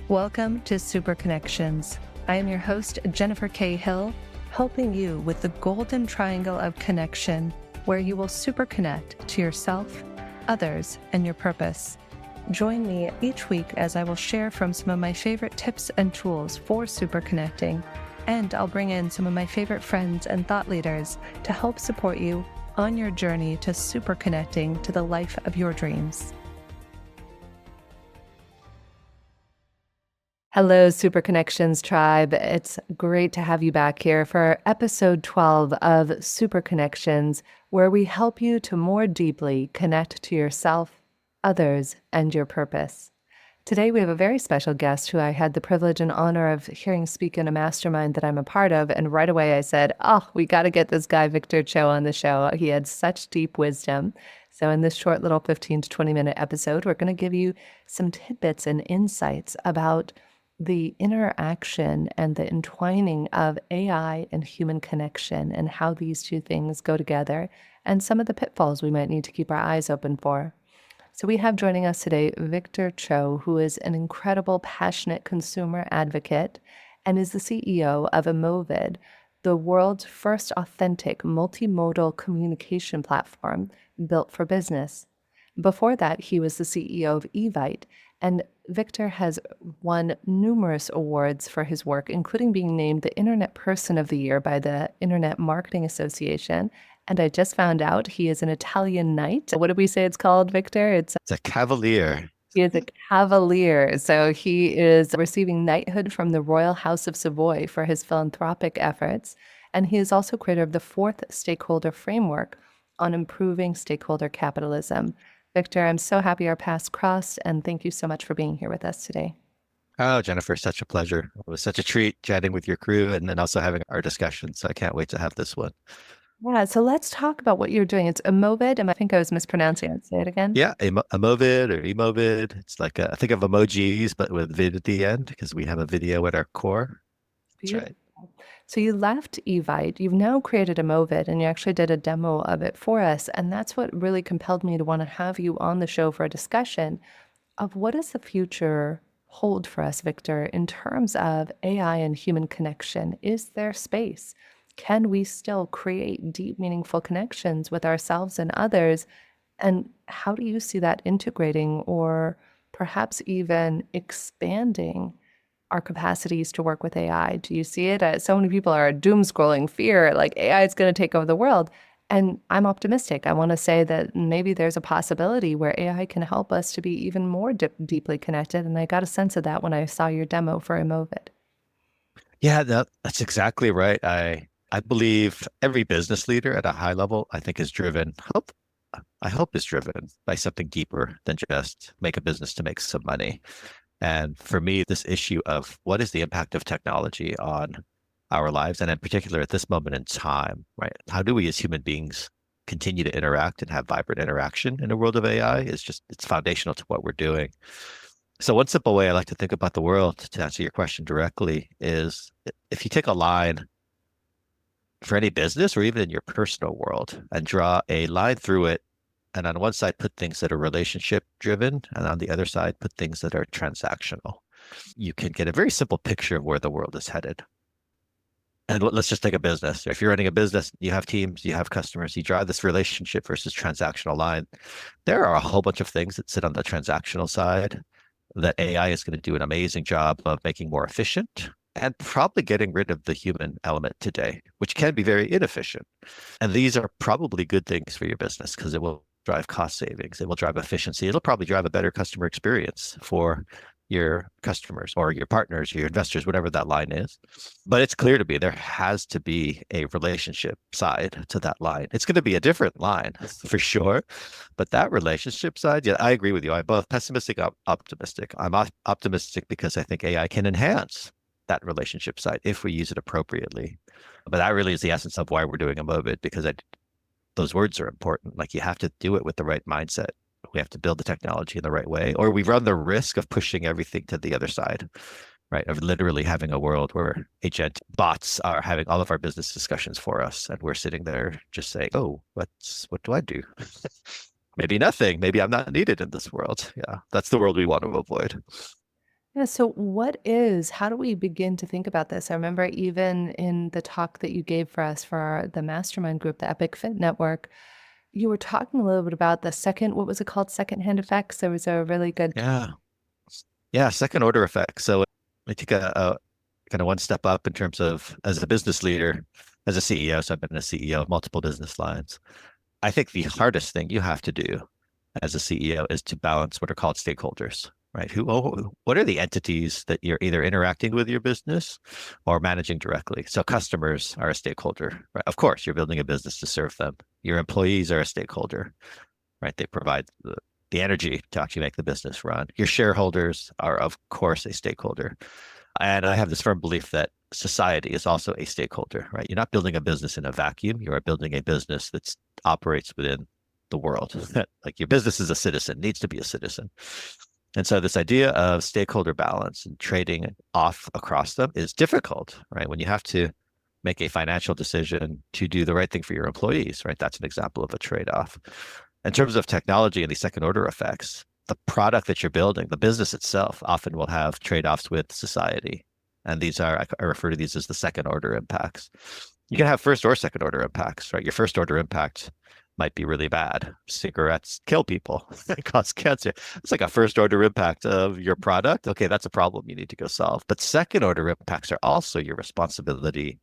Welcome to Super Connections. I am your host, Jennifer K. Hill, helping you with the golden triangle of connection, where you will super connect to yourself, others, and your purpose. Join me each week as I will share from some of my favorite tips and tools for super connecting, and I'll bring in some of my favorite friends and thought leaders to help support you on your journey to super connecting to the life of your dreams. Hello, Super Connections tribe. It's great to have you back here for episode 12 of Super Connections, where we help you to more deeply connect to yourself, others, and your purpose. Today, we have a very special guest who I had the privilege and honor of hearing speak in a mastermind that I'm a part of. And right away I said, we got to get this guy, Victor Cho, on the show. He had such deep wisdom. So in this short little 15 to 20 minute episode, we're going to give you some tidbits and insights about the interaction and the entwining of AI and human connection and how these two things go together and some of the pitfalls we might need to keep our eyes open for. So we have joining us today Victor Cho, who is an incredible, passionate consumer advocate and is the CEO of Emovid, the world's first authentic multimodal communication platform built for business. Before that, he was the CEO of Evite, and Victor has won numerous awards for his work, including being named the Internet Person of the Year by the Internet Marketing Association. And I just found out he is an Italian knight. What did we say it's called, Victor? It's a cavalier. He is a cavalier. So he is receiving knighthood from the Royal House of Savoy for his philanthropic efforts. And he is also creator of the fourth stakeholder framework on improving stakeholder capitalism. Victor, I'm so happy our paths crossed, and thank you so much for being here with us today. Oh, Jennifer, such a pleasure. It was such a treat chatting with your crew and then also having our discussion. So I can't wait to have this one. Yeah, so let's talk about what you're doing. It's Emovid, and I think I was mispronouncing it. Say it again. Yeah, Emovid or Emovid. It's like think of emojis, but with vid at the end because we have a video at our core. That's Beautiful. right. So you left Evite, you've now created Emovid, and you actually did a demo of it for us. And that's what really compelled me to want to have you on the show for a discussion of what does the future hold for us, Victor, in terms of AI and human connection. Is there space? Can we still create deep, meaningful connections with ourselves and others? And how do you see that integrating or perhaps even expanding our capacities to work with AI? Do you see it? So many people are doom scrolling fear, like AI is going to take over the world. And I'm optimistic. I want to say that maybe there's a possibility where AI can help us to be even more deeply connected. And I got a sense of that when I saw your demo for Emovid. Yeah, that's exactly right. I believe every business leader at a high level, I think, is driven. I hope is driven by something deeper than just make a business to make some money. And for me, this issue of what is the impact of technology on our lives, and in particular at this moment in time, right? How do we as human beings continue to interact and have vibrant interaction in a world of AI it's foundational to what we're doing. So one simple way I like to think about the world, to answer your question directly, is if you take a line for any business or even in your personal world and draw a line through it, and on one side put things that are relationship driven, and on the other side put things that are transactional, you can get a very simple picture of where the world is headed. And let's just take a business. If you're running a business, you have teams, you have customers, you drive this relationship versus transactional line. There are a whole bunch of things that sit on the transactional side that AI is going to do an amazing job of making more efficient and probably getting rid of the human element today, which can be very inefficient. And these are probably good things for your business because it will drive cost savings. It will drive efficiency. It'll probably drive a better customer experience for your customers or your partners, your investors, whatever that line is. But it's clear to me there has to be a relationship side to that line. It's going to be a different line for sure. But that relationship side, yeah, I agree with you. I'm both pessimistic and optimistic. I'm optimistic because I think AI can enhance that relationship side if we use it appropriately. But that really is the essence of why we're doing Emovid, because those words are important. Like you have to do it with the right mindset. We have to build the technology in the right way, or we run the risk of pushing everything to the other side, right? Of literally having a world where agent bots are having all of our business discussions for us. And we're sitting there just saying, oh, what do I do? Maybe nothing. Maybe I'm not needed in this world. Yeah, that's the world we want to avoid. Yeah, so how do we begin to think about this? I remember even in the talk that you gave for us for the mastermind group, the Epic Fit Network, you were talking a little bit about what was it called? Secondhand effects. There was a really good. Yeah. Yeah, second order effect. So I take a kind of one step up in terms of as a business leader, as a CEO. So I've been a CEO of multiple business lines. I think the hardest thing you have to do as a CEO is to balance what are called stakeholders, right? What are the entities that you're either interacting with your business or managing directly? So customers are a stakeholder, right? Of course, you're building a business to serve them. Your employees are a stakeholder, right? They provide the energy to actually make the business run. Your shareholders are, of course, a stakeholder. And I have this firm belief that society is also a stakeholder, right? You're not building a business in a vacuum. You are building a business that operates within the world. Like your business is a citizen, needs to be a citizen. And so this idea of stakeholder balance and trading off across them is difficult, right? When you have to make a financial decision to do the right thing for your employees, right? That's an example of a trade-off. In terms of technology and the second order effects, the product that you're building, the business itself often will have trade-offs with society. And these are, I refer to these as the second order impacts. You can have first or second order impacts, right? Your first order impact might be really bad. Cigarettes kill people, cause cancer. It's like a first order impact of your product. Okay, that's a problem you need to go solve. But second order impacts are also your responsibility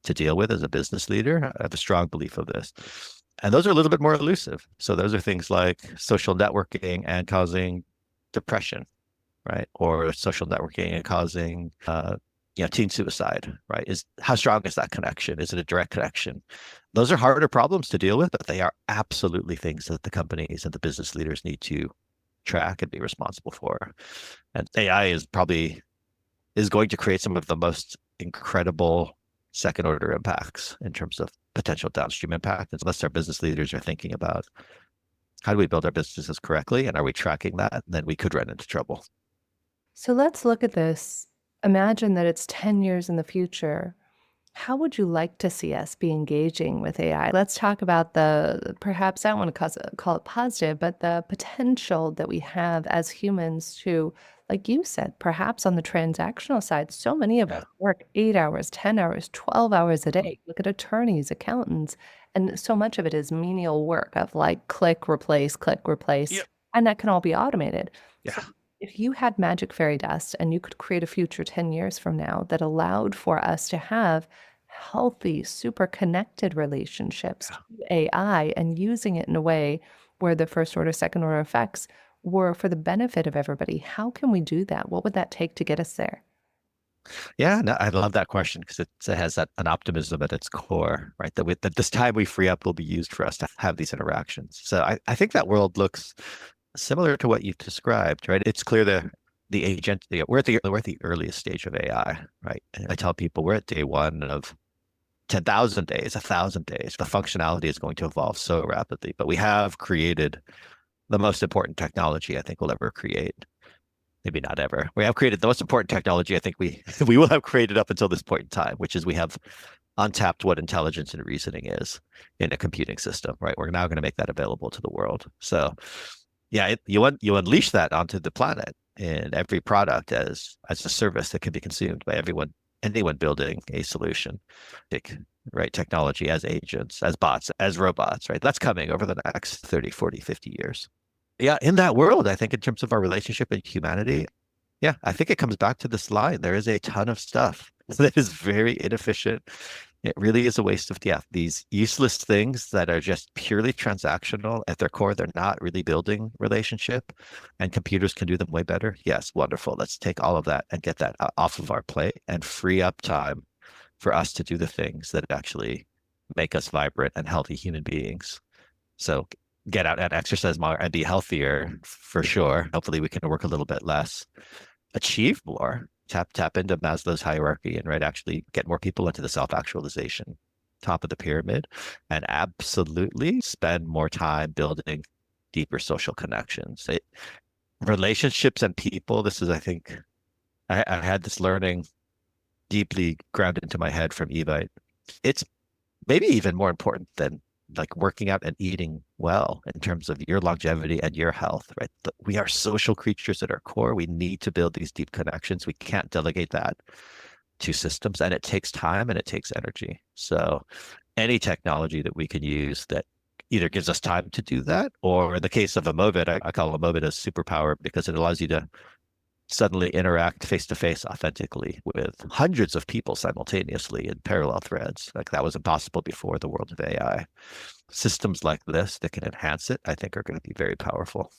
to deal with as a business leader. I have a strong belief of this. And those are a little bit more elusive. So those are things like social networking and causing depression, right? Or social networking and causing teen suicide, right? Is how strong is that connection? Is it a direct connection? Those are harder problems to deal with, but they are absolutely things that the companies and the business leaders need to track and be responsible for. And AI is going to create some of the most incredible second order impacts in terms of potential downstream impact, unless our business leaders are thinking about how do we build our businesses correctly and are we tracking that? Then we could run into trouble. So let's look at this. Imagine that it's 10 years in the future. How would you like to see us be engaging with AI? Let's talk about perhaps I don't want to call it positive, but the potential that we have as humans to, like you said, perhaps on the transactional side, so many of us Yeah. work 8 hours, 10 hours, 12 hours a day. Look at attorneys, accountants, and so much of it is menial work of like click, replace, Yep. and that can all be automated. So Yeah. if you had magic fairy dust and you could create a future 10 years from now that allowed for us to have healthy, super connected relationships to Yeah. AI and using it in a way where the first order, second order effects were for the benefit of everybody, how can we do that? What would that take to get us there? Yeah, no, I love that question because it has an optimism at its core, right? That this time we free up will be used for us to have these interactions. So I think that world looks similar to what you've described, right? It's clear the agent, we're at the earliest stage of AI, right? And I tell people we're at day one of 10,000 days, 1,000 days. The functionality is going to evolve so rapidly, but we have created the most important technology I think we'll ever create. Maybe not ever. We have created the most important technology I think we we will have created up until this point in time, which is we have untapped what intelligence and reasoning is in a computing system, right? We're now going to make that available to the world. So yeah, you unleash that onto the planet in every product as a service that can be consumed by anyone building a solution, right? Technology as agents, as bots, as robots, right? That's coming over the next 30, 40, 50 years. Yeah, in that world, I think in terms of our relationship and humanity, yeah, I think it comes back to this line. There is a ton of stuff that is very inefficient. It really is a waste of, yeah, these useless things that are just purely transactional at their core. They're not really building relationship, and computers can do them way better. Yes, wonderful. Let's take all of that and get that off of our plate and free up time for us to do the things that actually make us vibrant and healthy human beings. So get out and exercise more and be healthier for sure. Hopefully we can work a little bit less, achieve more, tap into Maslow's hierarchy and right actually get more people into the self-actualization top of the pyramid and absolutely spend more time building deeper social connections. Relationships and people, this is I think I had this learning deeply grounded into my head from Evite. It's maybe even more important than like working out and eating well in terms of your longevity and your health, right? We are social creatures at our core. We need to build these deep connections. We can't delegate that to systems, and it takes time and it takes energy. So any technology that we can use that either gives us time to do that, or in the case of Emovid, I call Emovid a superpower because it allows you to suddenly interact face to face authentically with hundreds of people simultaneously in parallel threads. Like that was impossible before the world of AI. Systems like this that can enhance it, I think, are going to be very powerful.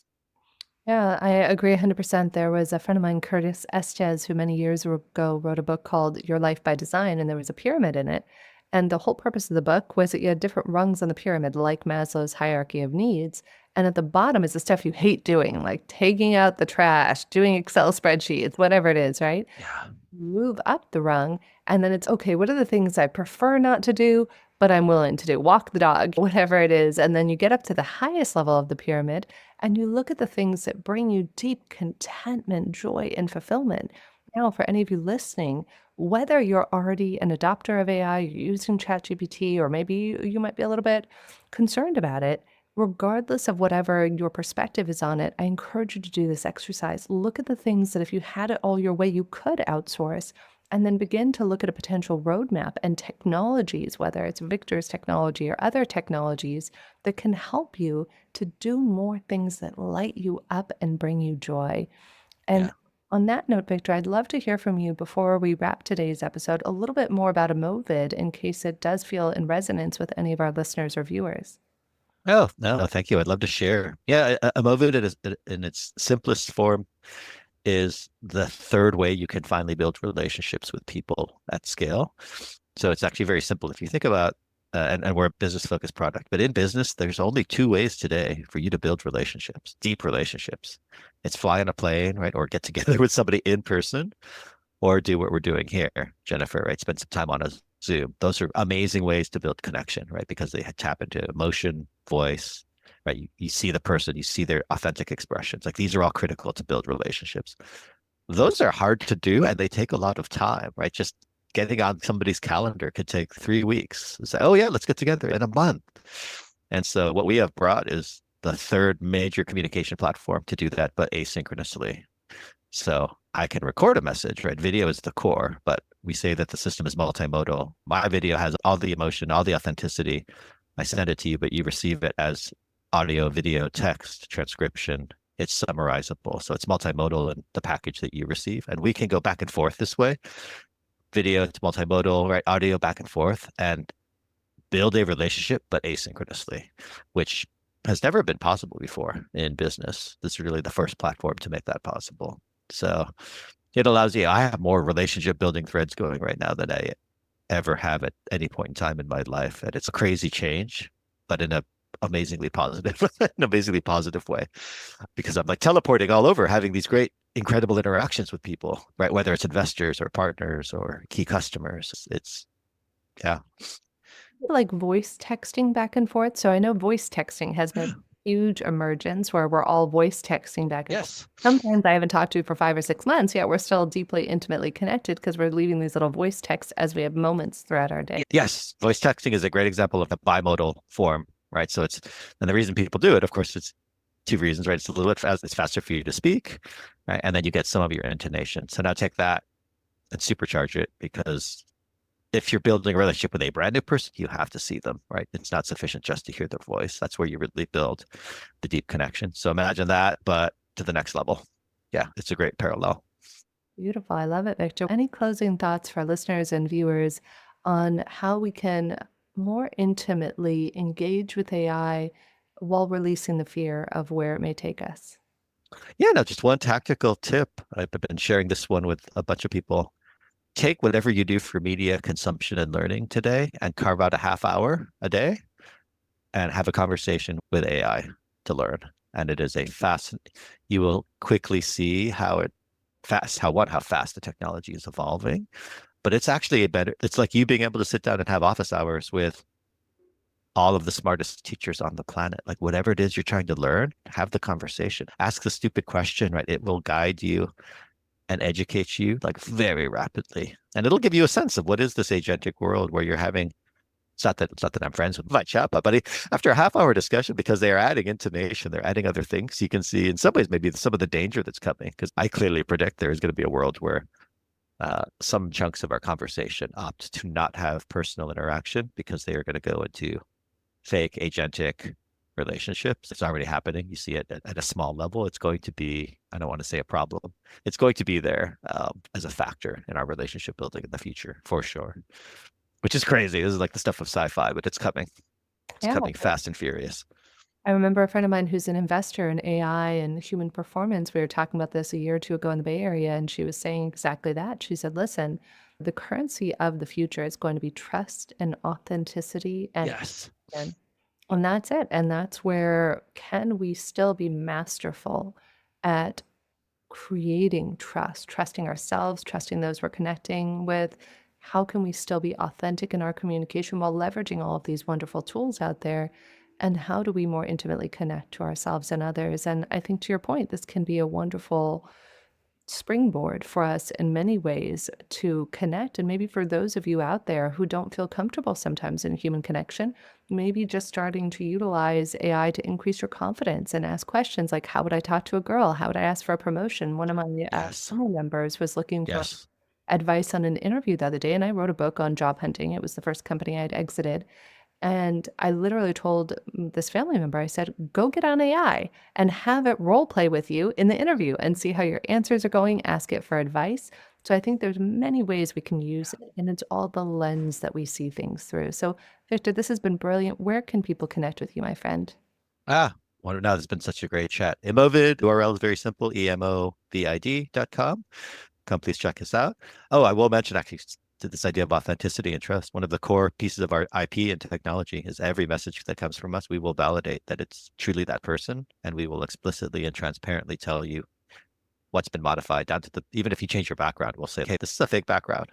Yeah, I agree 100%. There was a friend of mine, Curtis Estes, who many years ago wrote a book called Your Life by Design, and there was a pyramid in it. And the whole purpose of the book was that you had different rungs on the pyramid, like Maslow's hierarchy of needs. And at the bottom is the stuff you hate doing, like taking out the trash, doing Excel spreadsheets, whatever it is, right? Yeah. Move up the rung, and then it's okay, what are the things I prefer not to do, but I'm willing to do? Walk the dog, whatever it is. And then you get up to the highest level of the pyramid and you look at the things that bring you deep contentment, joy, and fulfillment. Now, for any of you listening, whether you're already an adopter of AI, you're using ChatGPT, or maybe you might be a little bit concerned about it, regardless of whatever your perspective is on it, I encourage you to do this exercise. Look at the things that if you had it all your way, you could outsource, and then begin to look at a potential roadmap and technologies, whether it's Victor's technology or other technologies that can help you to do more things that light you up and bring you joy. And Yeah. on that note, Victor, I'd love to hear from you before we wrap today's episode a little bit more about Emovid in case it does feel in resonance with any of our listeners or viewers. Oh, no, thank you. I'd love to share. Yeah, a Movid in its simplest form is the third way you can finally build relationships with people at scale. So it's actually very simple. If you think about, and we're a business focused product, but in business, there's only two ways today for you to build relationships, deep relationships. It's fly on a plane, right? Or get together with somebody in person, or do what we're doing here, Jennifer, right? Spend some time on a Zoom. Those are amazing ways to build connection, right? Because they tap into emotion, voice, right? You see the person, you see their authentic expressions. Like these are all critical to build relationships. Those are hard to do and they take a lot of time, right? Just getting on somebody's calendar could take 3 weeks. Say, oh yeah, let's get together in a month. And so what we have brought is the third major communication platform to do that, but asynchronously. So I can record a message, right? Video is the core, but we say that the system is multimodal. My video has all the emotion, all the authenticity. I send it to you, but you receive it as audio, video, text, transcription. It's summarizable. So it's multimodal in the package that you receive. And we can go back and forth this way. Video, it's multimodal, right? Audio back and forth and build a relationship, but asynchronously, which has never been possible before in business. This is really the first platform to make that possible. So it allows you, I have more relationship building threads going right now than I ever have at any point in time in my life. And it's a crazy change, but in a amazingly positive, an amazingly positive way, because I'm like teleporting all over, having these great, incredible interactions with people, right? Whether it's investors or partners or key customers. It's, yeah. Like voice texting back and forth. So I know voice texting has been a huge emergence where we're all voice texting back and forth. Yes. Sometimes I haven't talked to you for 5 or 6 months, yet we're still deeply, intimately connected because we're leaving these little voice texts as we have moments throughout our day. Yes. Voice texting is a great example of the bimodal form, right? So it's, and the reason people do it, of course, it's two reasons, right? It's a little bit fast, it's faster for you to speak, right? And then you get some of your intonation. So now take that and supercharge it because if you're building a relationship with a brand new person, you have to see them, right? It's not sufficient just to hear their voice. That's where you really build the deep connection. So imagine that, but to the next level. Yeah, it's a great parallel. Beautiful. I love it, Victor. Any closing thoughts for listeners and viewers on how we can more intimately engage with AI while releasing the fear of where it may take us? Yeah, no, just one tactical tip. I've been sharing this one with a bunch of people. Take whatever you do for media consumption and learning today and carve out a half hour a day and have a conversation with AI to learn. And it is a fast, you will quickly see how it fast, how fast the technology is evolving. But it's actually a better, it's like you being able to sit down and have office hours with all of the smartest teachers on the planet. Like whatever it is you're trying to learn, have the conversation. Ask the stupid question, right? It will guide you and educate you like very rapidly. And it'll give you a sense of what is this agentic world where you're having It's not that I'm friends with my chatbot, but after a half hour discussion, because they are adding intonation, they're adding other things, you can see in some ways maybe some of the danger that's coming. Because I clearly predict there is going to be a world where some chunks of our conversation opt to not have personal interaction because they are going to go into fake agentic relationships. It's already happening. You see it at a small level. It's going to be, I don't want to say a problem. It's going to be there as a factor in our relationship building in the future, for sure. Which is crazy. This is like the stuff of sci-fi, but it's coming. It's Yeah. coming fast and furious. I remember a friend of mine who's an investor in AI and human performance. We were talking about this a year or two ago in the Bay Area, and she was saying exactly that. She said, listen, the currency of the future is going to be trust and authenticity Yes. and that's it. And that's where can we still be masterful at creating trust, trusting ourselves, trusting those we're connecting with? How can we still be authentic in our communication while leveraging all of these wonderful tools out there? And how do we more intimately connect to ourselves and others? And I think to your point, this can be a wonderful springboard for us in many ways to connect. And maybe for those of you out there who don't feel comfortable sometimes in human connection, maybe just starting to utilize AI to increase your confidence and ask questions like, how would I talk to a girl? How would I ask for a promotion? One of my Yes. family members was looking for Yes. advice on an interview the other day, and I wrote a book on job hunting. It was the first company I'd exited. And I literally told this family member, I said, go get on AI and have it role play with you in the interview and see how your answers are going, ask it for advice. So I think there's many ways we can use it, and it's all the lens that we see things through. So Victor, this has been brilliant. Where can people connect with you, my friend? Wonder now. It's been such a great chat. Emovid, URL is very simple, emovid.com. Come please check us out. Oh, I will mention actually to this idea of authenticity and trust. One of the core pieces of our IP and technology is every message that comes from us, we will validate that it's truly that person, and we will explicitly and transparently tell you what's been modified down to the, even if you change your background, we'll say, okay, this is a fake background.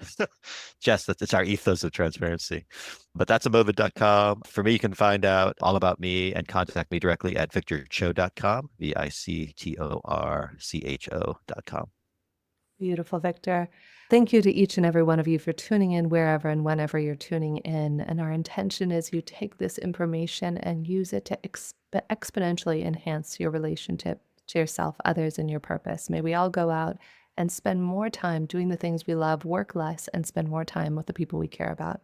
Just that it's our ethos of transparency. But that's emovid.com. For me, you can find out all about me and contact me directly at victorcho.com, victorcho.com. Beautiful, Victor. Thank you to each and every one of you for tuning in wherever and whenever you're tuning in. And our intention is you take this information and use it to exponentially enhance your relationship to yourself, others, and your purpose. May we all go out and spend more time doing the things we love, work less, and spend more time with the people we care about.